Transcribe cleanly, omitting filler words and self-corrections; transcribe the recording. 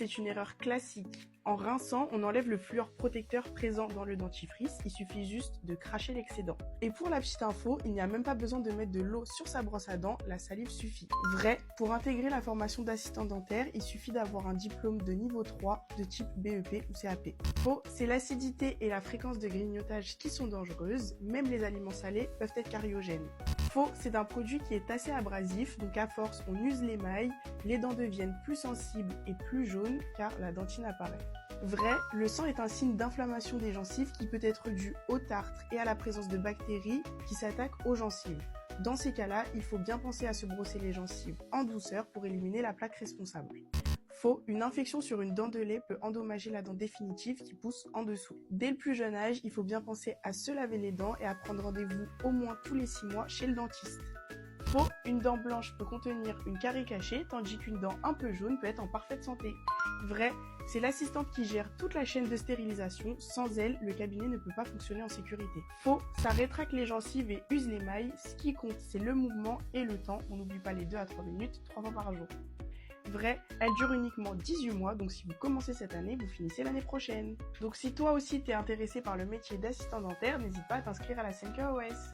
c'est une erreur classique. En rinçant, on enlève le fluor protecteur présent dans le dentifrice, il suffit juste de cracher l'excédent. Et pour la petite info, il n'y a même pas besoin de mettre de l'eau sur sa brosse à dents, la salive suffit. Vrai, pour intégrer la formation d'assistant dentaire, il suffit d'avoir un diplôme de niveau 3 de type BEP ou CAP. Faux, c'est l'acidité et la fréquence de grignotage qui sont dangereuses, même les aliments salés peuvent être cariogènes. Faux, c'est un produit qui est assez abrasif, donc à force on use l'émail, les dents deviennent plus sensibles et plus jaunes car la dentine apparaît. Vrai, le sang est un signe d'inflammation des gencives qui peut être dû au tartre et à la présence de bactéries qui s'attaquent aux gencives. Dans ces cas-là, il faut bien penser à se brosser les gencives en douceur pour éliminer la plaque responsable. Faux, une infection sur une dent de lait peut endommager la dent définitive qui pousse en dessous. Dès le plus jeune âge, il faut bien penser à se laver les dents et à prendre rendez-vous au moins tous les 6 mois chez le dentiste. Faux, une dent blanche peut contenir une carie cachée, tandis qu'une dent un peu jaune peut être en parfaite santé. Vrai, c'est l'assistante qui gère toute la chaîne de stérilisation. Sans elle, le cabinet ne peut pas fonctionner en sécurité. Faux, ça rétracte les gencives et use l'émail. Ce qui compte, c'est le mouvement et le temps. On n'oublie pas les 2 à 3 minutes, 3 fois par jour. Vrai, elle dure uniquement 18 mois, donc si vous commencez cette année, vous finissez l'année prochaine. Donc si toi aussi t'es intéressé par le métier d'assistant dentaire, n'hésite pas à t'inscrire à la 5KOS.